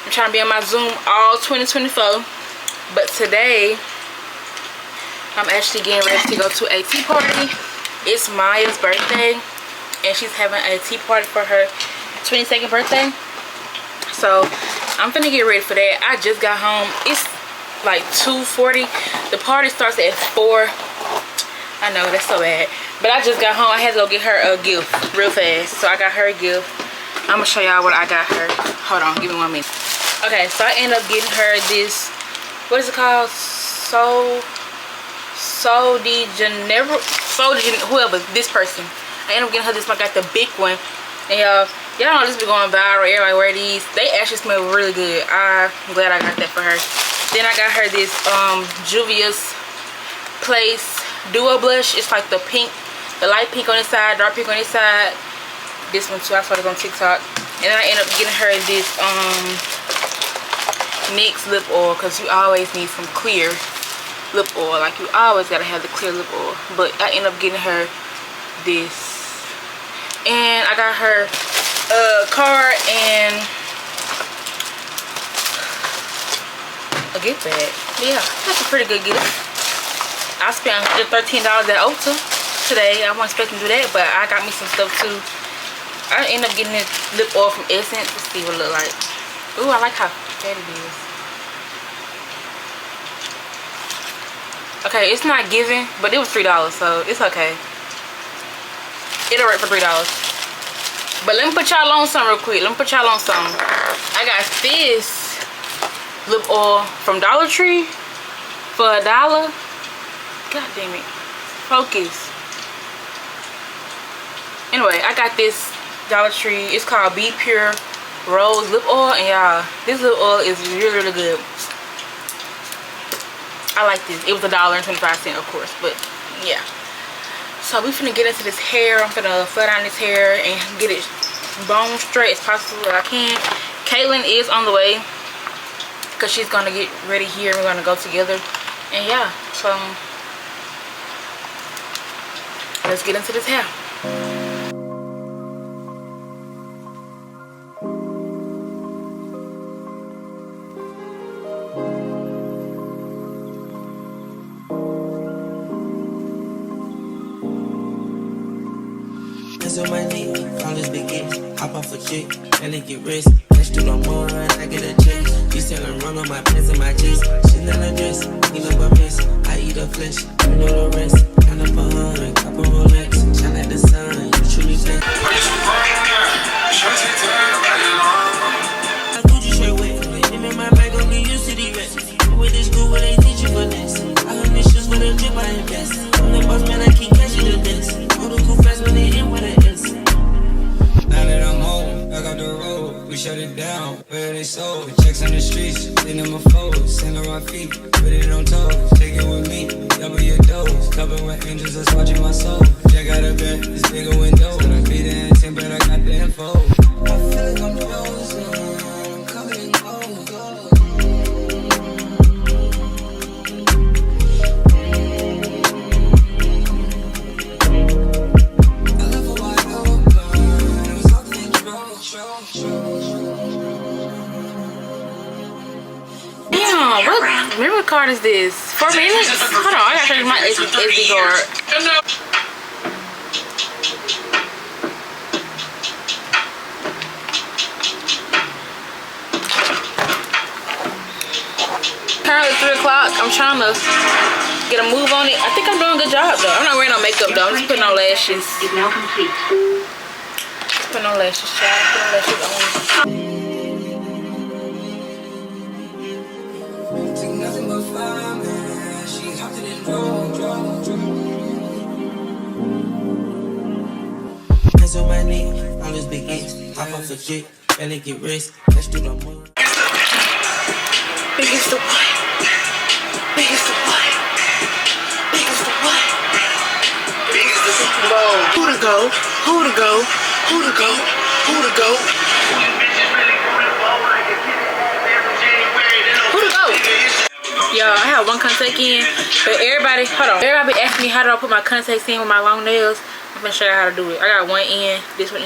I'm trying to be on my Zoom all 2024. But today, I'm actually getting ready to go to a tea party. It's Maya's birthday, and she's having a tea party for her 22nd birthday. So I'm finna get ready for that. I just got home. It's like 2:40. The party starts at 4. I know, that's so bad. But I just got home. I had to go get her a gift real fast. So I got her a gift. I'm gonna show y'all what I got her. Hold on, give me 1 minute. Okay, so I ended up getting her this, what is it called? Whoever, this person. I ended up getting her this one. I got the big one. And y'all know this be going viral. Everybody wear these. They actually smell really good. I'm glad I got that for her. Then I got her this Juvia's Place Duo Blush. It's like the pink, the light pink on this side, dark pink on this side. This one too, I saw it on TikTok. And then I ended up getting her this NYX lip oil, because you always need some clear lip oil. Like, you always gotta have the clear lip oil. But I ended up getting her this. And I got her a card and a gift bag. Yeah, that's a pretty good gift. I spent $113 at Ulta today. I wasn't expecting to do that, but I got me some stuff too. I ended up getting this lip oil from Essence. Let's see what it look like. Ooh, I like how fat it is. Okay, it's not giving, but it was $3, so it's okay. It'll work for $3. But let me put y'all on something real quick. Let me put y'all on something. I got this lip oil from Dollar Tree for $1. God damn it. Focus. Anyway, I got this Dollar Tree. It's called Be Pure Rose Lip Oil. And y'all, this lip oil is really, really good. I like this. It was $1.25, of course. But yeah. So we finna get into this hair. I'm finna flat down this hair and get it bone straight as possible as I can. Caitlin is on the way because she's gonna get ready here. We're gonna go together. And yeah, so let's get into this hair. On my knee, all this big gifts, hop off a chick, and they get rich. Let's do no more, I get a chick. You selling run on my pants and my jeans. She not a dress, you know my mess. I eat her flesh, you know the rest. Count up 100, couple Rolex. Shine like the sun, you truly blessed. I do you straight wet. Him in my bag, gon' get used to the rest. With this school where they teach you for this. I heard this shoes with a drip, I invest. I'm the boss man, I keep catching the dance. All the cool fast when they in with it. Now that I'm home, back up the road, we shut it down, where they sold. Checks on the streets, in them a fold, sand on my feet, put it on toes, take it with me, double your dose, covered with angels that's watching my soul. Check out a bed, it's bigger windows, I be the intent, but I got the info. I feel like I'm frozen, I'm covered in gold. Damn, what memory card is this? 4 minutes? Hold on, I gotta change my SD card. Currently 3 o'clock. I'm trying to get a move on it. I think I'm doing a good job though. I'm not wearing no makeup though. I'm just putting on lashes. Is now complete. Putting on lashes, child. Putting lashes on. Hands on my knee, all this big hits, hop off a chick, belly get rich, let's do no more. Biggest the what? Biggest the what? Biggest the what? Biggest the Super Bowl. Who to go? Who to go? Who to go? Who to go? Who to go? Y'all, I have one contact in, but everybody, hold on. Everybody asking me how do I put my contacts in with my long nails. I'm gonna show you how to do it. I got one in, this one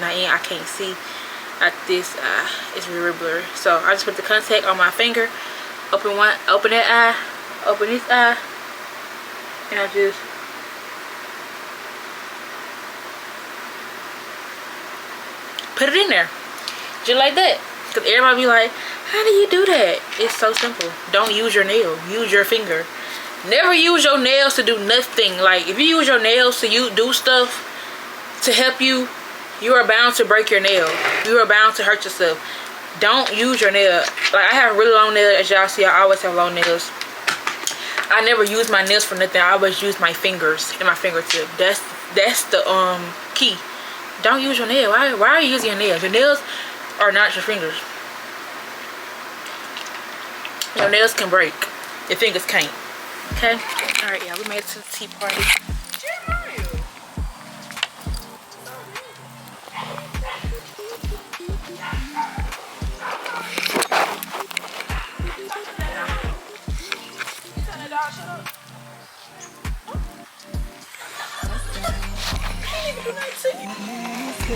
not in. I can't see. Like this eye, it's really blurry. So I just put the contact on my finger. Open that eye, open this eye, and I just put it in there, just like that. Cause everybody be like, how do you do that? It's so simple. Don't use your nail, use your finger. Never use your nails to do nothing. Like if you use your nails to do stuff to help you, you are bound to break your nail. You are bound to hurt yourself. Don't use your nail. Like I have really long nails, as y'all see. I always have long nails. I never use my nails for nothing. I always use my fingers and my fingertip. That's the key. Don't use your nail. Why are you using your nails? Your nails are not your fingers. Your nails can break. Your fingers can't. Okay? Alright, yeah, we made it to the tea party.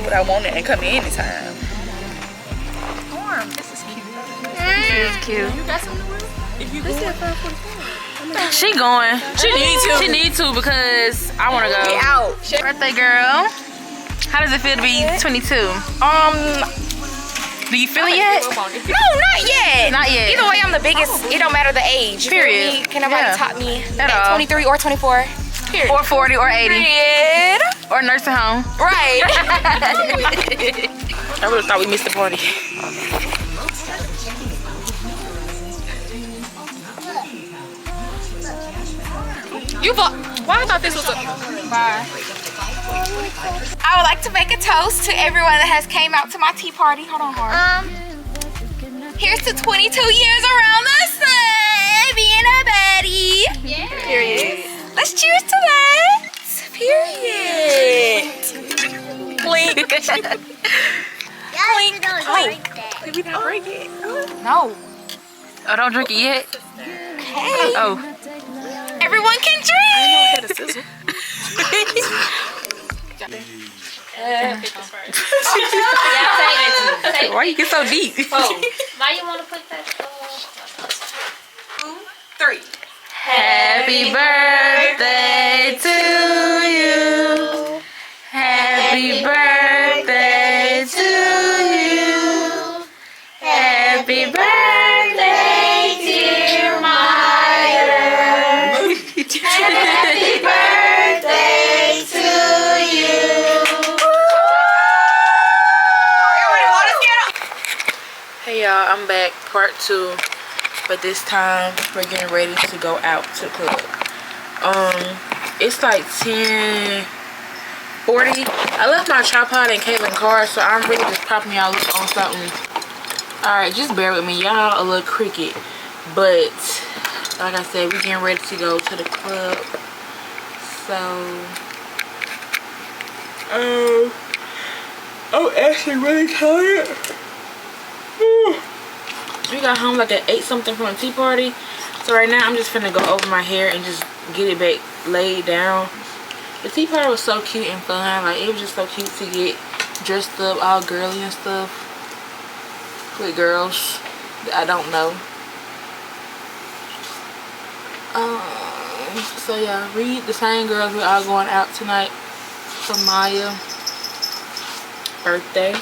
What I wanted and come in anytime. This is cute. This is cute. You got something to wear? If you go. She going. She needs to. She needs to because I want to go. Get out. Birthday girl. How does it feel to be 22? Do you feel it yet? No, not yet. Not yet. Either way, I'm the biggest. It don't matter the age. Period. Can nobody top me at all. 23 or 24. Period. Or 40 or 80. Period. Or nursing home. Right. I really thought we missed the party. Why I thought this was a... Bye. I would like to make a toast to everyone that has came out to my tea party. Hold on, Lauren. Here's to 22 years around the sun, being a baddie. Yeah. Period. Let's cheers to that. Period. Blink. Blink. Did we not break it? No. Oh, don't drink it yet? Okay. Oh. Everyone can drink. I know I had a sizzle. Why you get so deep? Why you want to put that? 2, 3. Happy birthday to you. Happy birthday to you. Happy birthday, dear Maya. Happy birthday to you. Hey y'all, I'm back, part 2. But this time we're getting ready to go out to the club. It's like 10:40. I left my tripod in Caitlin's car, so I'm really just popping y'all on something. Alright, just bear with me. Y'all a little cricket. But like I said, we're getting ready to go to the club. So I'm actually really tired. We got home like at 8 something from a tea party. So right now I'm just finna go over my hair and just get it back laid down. The tea party was so cute and fun. Like it was just so cute to get dressed up all girly and stuff with girls that I don't know. So yeah, we the same girls, we're all going out tonight for Maya's birthday.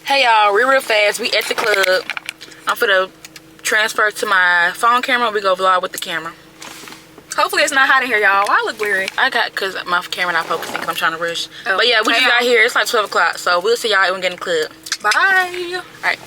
Hey y'all, real fast, we at the club. I'm finna transfer to my phone camera. We go vlog with the camera. Hopefully it's not hot in here, y'all. I look weird. I got, cause my camera not focusing because I'm trying to rush. Oh. But yeah, we just got here. It's like 12 o'clock. So we'll see y'all when we get in the club. Bye. All right.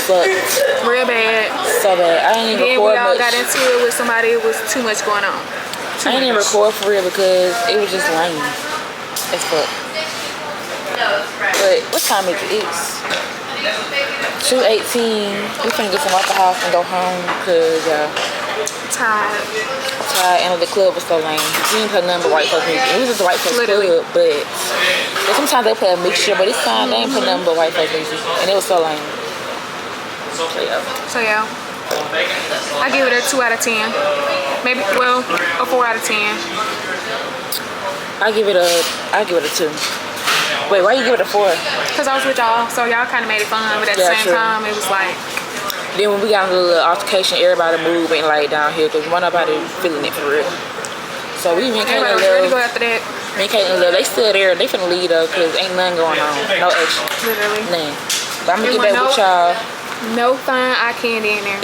sucked Real bad. so bad. I didn't even Then we record all much. got into it with somebody. It was too much going on. I didn't even record for real because it was just lame as fuck. But what time is it? It's 2:18. We finna get some out the house and go home because Tired. and the club was so lame. We didn't play none but white folks music. It was just the white folks Literally. club, but sometimes they play a mixture. But this time they didn't play nothing but white folks music, and it was so lame. So yeah. So yeah, I give it a 2 out of 10. Maybe, well, a 4 out of 10. I give it a 2. Wait, why you give it a 4? Cause I was with y'all, so y'all kind of made it fun. But at the Yeah, same true. time, it was like, Then when we got in a little altercation, everybody moved and laid down here because one nobody feeling it for real. So we even everybody Caitlin was ready to go love. after that. Me and Caitlin love. They still there. They finna leave though because ain't nothing going on. No action. Literally, None. But I'm gonna It get back was with y'all. no fine eye candy in there.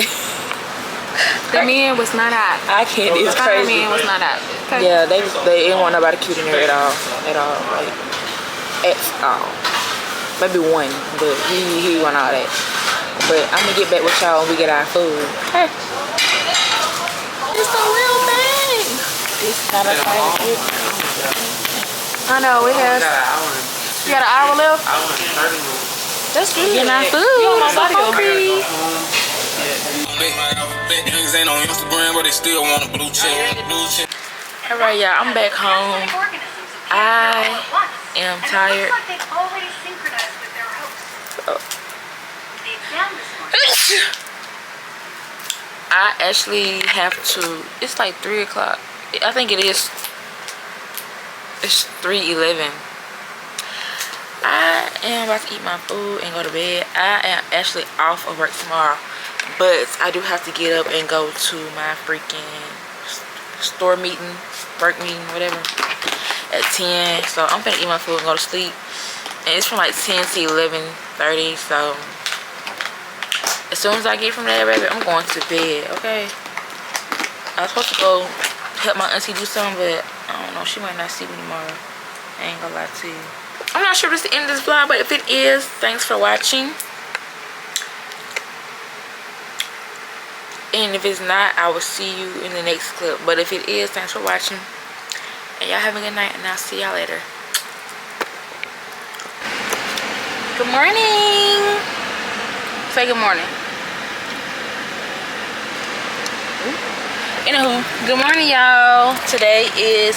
The men was not out. I can't. It's The fine crazy. man was not out. Okay. Yeah, they didn't want nobody cute in there at all. Like at all. Maybe one, but he went all that. But I'm gonna get back with y'all when we get our food. Hey. It's a real thing. It's not a thing. I know it has. You got an hour left. That's good. Getting our food. You on my So body. hungry. Niggas ain't on Instagram, but they still want a blue check. All right, y'all. I'm back home. I am tired. I actually have to. It's like 3 o'clock. I think it is. It's 3:11. I am about to eat my food and go to bed. I am actually off of work tomorrow, but I do have to get up and go to my freaking store meeting, work meeting, whatever, at 10. So I'm gonna eat my food and go to sleep. And it's from like 10 to 11:30. So as soon as I get from there, baby, I'm going to bed. Okay. I was supposed to go help my auntie do something, but I don't know. She might not see me tomorrow. I ain't gonna lie to you. I'm not sure if it's the end of this vlog, but if it is, thanks for watching. And if it's not, I will see you in the next clip. But if it is, thanks for watching. And y'all have a good night, and I'll see y'all later. Good morning. Say good morning. Anywho, good morning, y'all. Today is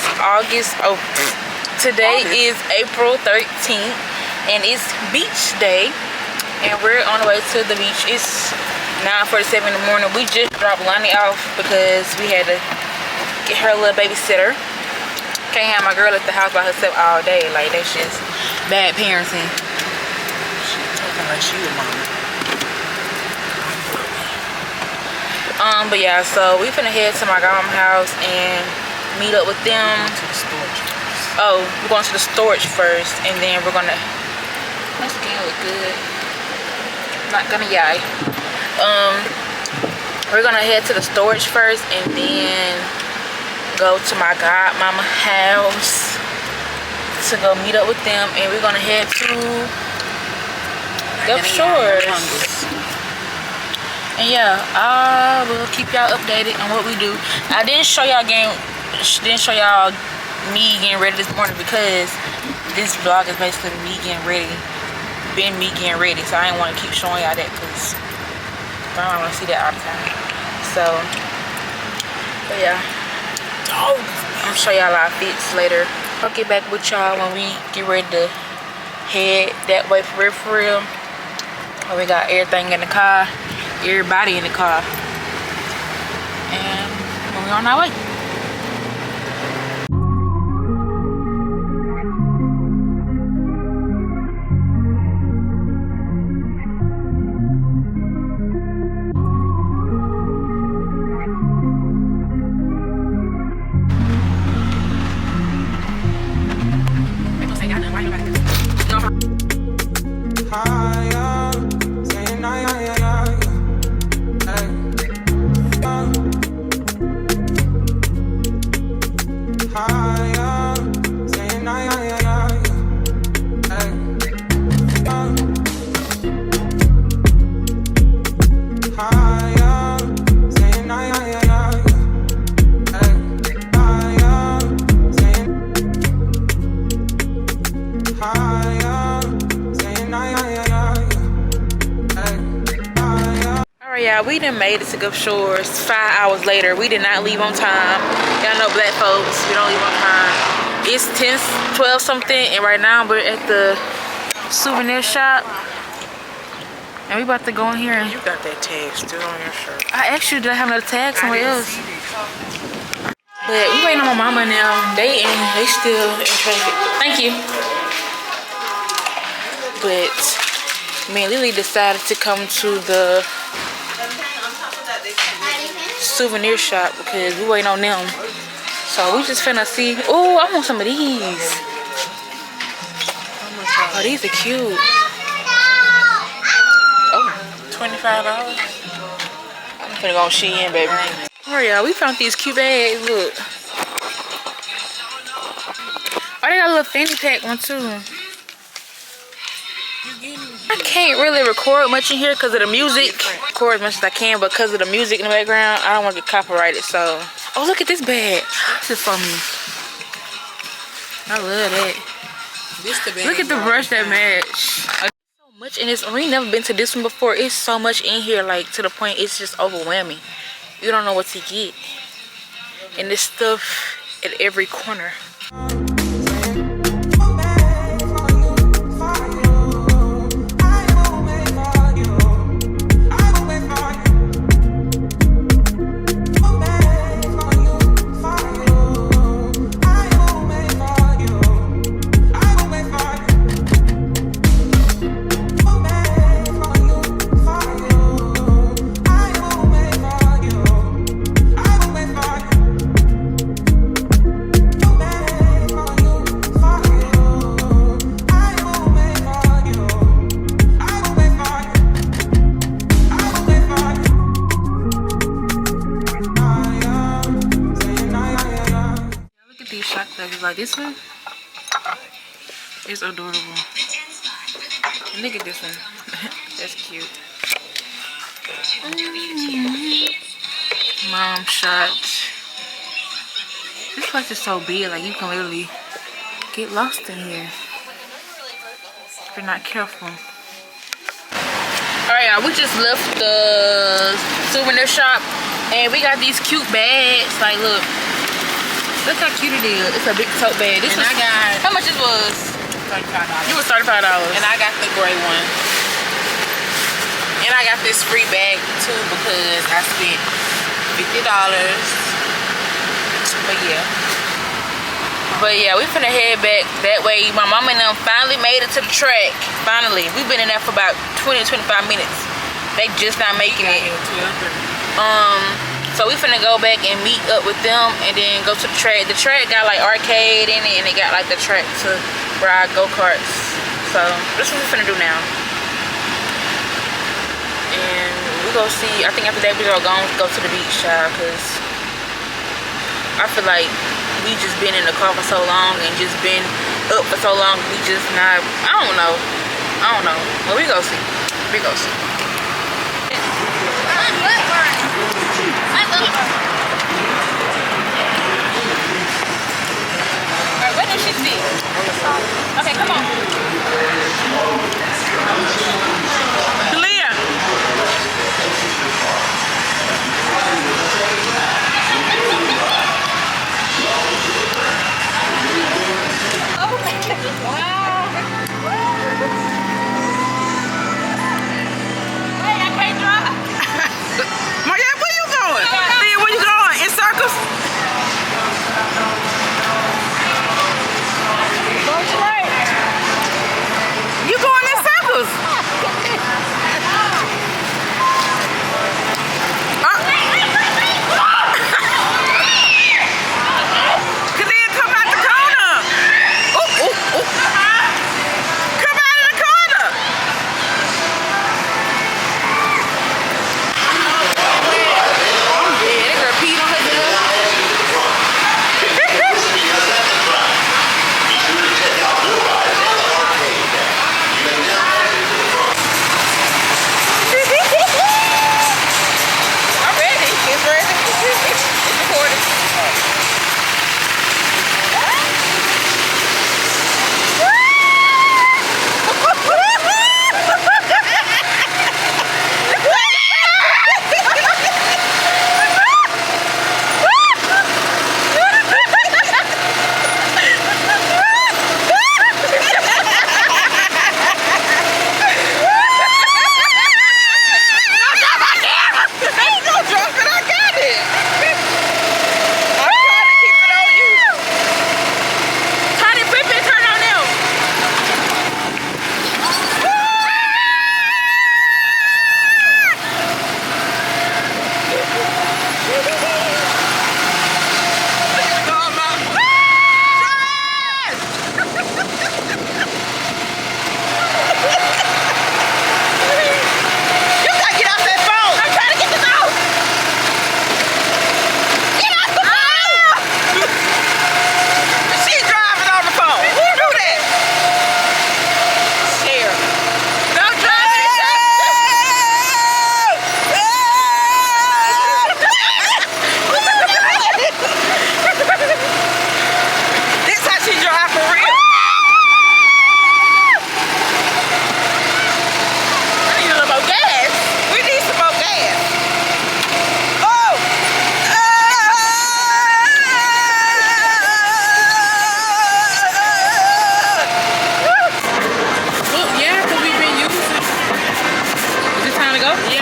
today is April 13th, and it's beach day, and we're on the way to the beach. It's 9:47 in the morning. We just dropped Lonnie off because we had to get her a little babysitter. Can't have my girl at the house by herself all day. Like, that's just bad parenting. She talking like she a mama. But yeah, so we finna head to my grandma's house and meet up with them. To the storage. Oh, we're going to the storage first, and then we're gonna. My skin look good. Not gonna yai. We're gonna head to the storage first, and then go to my godmama house to go meet up with them, and we're gonna head to Gulf Shores. And yeah, I will keep y'all updated on what we do. I didn't show y'all me getting ready this morning because this vlog is basically me getting ready. Me getting ready. So I didn't want to keep showing y'all that because I don't want to see that all the time. So, but yeah. I'm gonna show y'all our fits later. I'll get back with y'all when we get ready to head that way for real. We got everything in the car. Everybody in the car, and we're on our way. Yeah, we done made it to Gulf Shores 5 hours later. We did not leave on time. Y'all know black folks, we don't leave on time. It's 10:12 something, and right now we're at the souvenir shop. And we about to go in here and... You got that tag still on your shirt. I asked you, did I have another tag somewhere else? But we waiting on my mama now. They still in traffic. Thank you. But me and Lily decided to come to the souvenir shop because we waiting on them. So we just finna see. Oh, I want some of these. Oh, these are cute. Oh, $25. I'm finna go on Shein, baby. Alright, y'all, we found these cute bags. Look. Oh, they got a little fanny pack one too. I can't really record much in here because of the music. Record as much as I can, but because of the music in the background, I don't want to get copyrighted. So, oh, look at this bag. This is for me. I love that. This the bag. Look at the brush that match. So much in this. We never been to this one before. It's so much in here, like to the point it's just overwhelming. You don't know what to get. And this stuff at every corner. Like this one is adorable. Look at this one. That's cute. Mom shots. This place is so big, like you can literally get lost in here if you're not careful. Alright, y'all, we just left the souvenir shop and we got these cute bags. Like, look how cute it is. It's a big tote bag. This And was, I got how much this was? $35. It was $35. And I got the gray one. And I got this free bag too because I spent $50. But yeah, we finna head back that way. My mama and them finally made it to the track. Finally. We've been in there for about 20-25 minutes. They just not making it. So we finna go back and meet up with them and then go to the track. The track got like arcade in it and it got like the track to ride go-karts. So that's what we finna do now. And we go see, I think after that we gonna go to the beach, child, cause I feel like we just been in the car for so long and just been up for so long, we just not, I don't know. But we go see. Alright, where does she see? Okay, come on. Leah.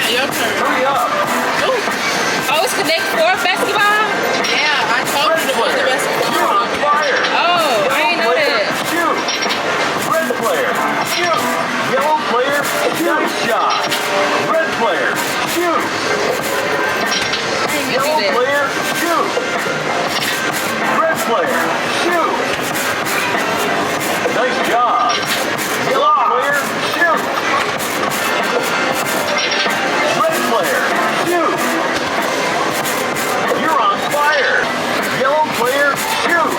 Your turn. Hurry up. Oh, it's Connect 4 basketball? Yeah, I told you to put the best You're on fire. Oh, I ain't know Player, that. shoot. Red player, shoot. Yellow player, nice shot. Red player, shoot. I didn't even Yellow see that. player, shoot. Red player, shoot. Nice job. Yellow player, shoot. Red player, shoot. You're on fire. Yellow player, shoot.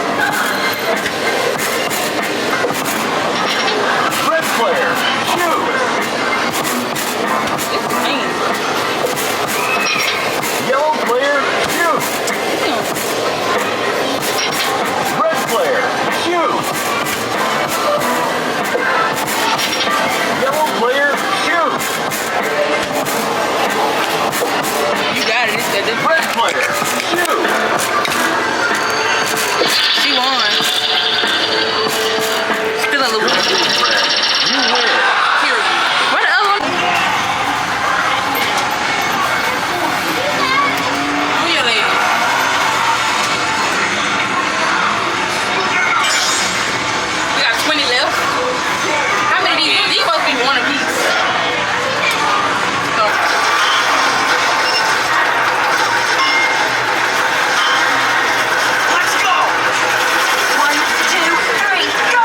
Red player, shoot. It's clean. Yellow player, shoot. Red player, shoot. Yellow player, shoot. You got it. It's Red player, shoot. She won. Still a little bit. You win. What the other one? Who your lady? We got 20 left. How many of these? These supposed to be one apiece. So, Let's go. 1, 2, 3, go.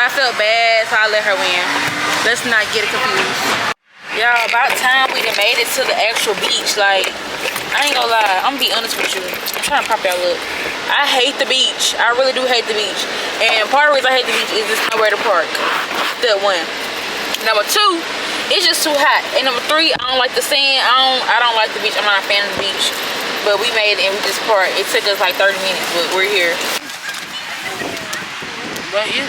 I felt bad, so I let her win. Let's not get it confused. Y'all, about time we done made it to the actual beach. Like, I ain't gonna lie, I'm gonna be honest with you. I'm trying to pop y'all up. I hate the beach. I really do hate the beach. And part of the reason I hate the beach is there's nowhere to park. Step one. Number two, it's just too hot. And number three, I don't like the sand. I don't like the beach. I'm not a fan of the beach. But we made it and we just parked. It took us like 30 minutes, but we're here. What is it?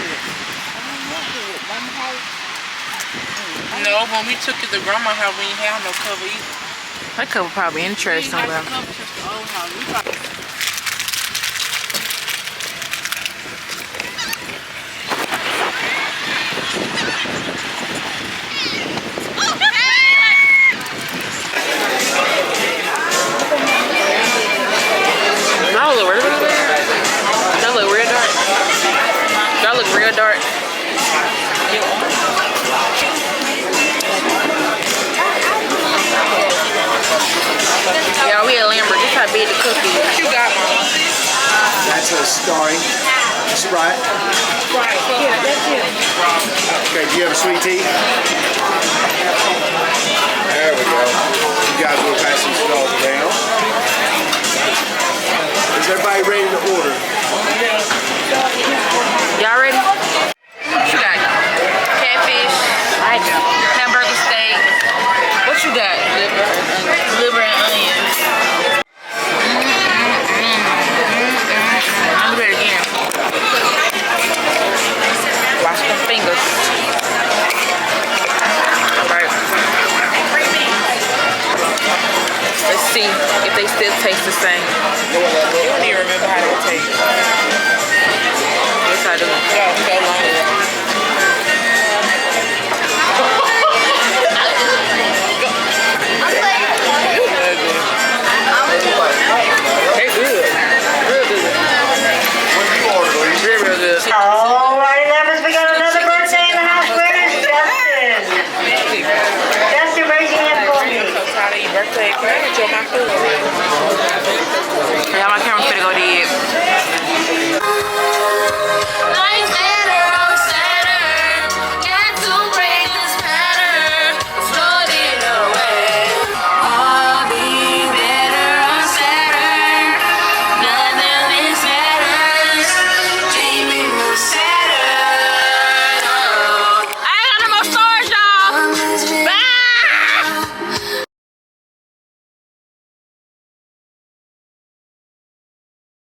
No, when we took it to grandma's house, we didn't have no cover either. That cover probably in the trash somewhere. That look real dark. That look real dark. Yeah, we at Lambert. This how big the cookie is. What you got, Mama? That's a starry Sprite. Right. Yeah, that's it. Okay, do you have a sweet tea? There we go. You guys will pass some salt down. Is everybody ready to order? Y'all ready? What you got? Catfish, hamburger steak. What you got? Liver and onions. I'll do it again. Wash them fingers. Alright. Let's see if they still taste the same. You don't even remember how they taste.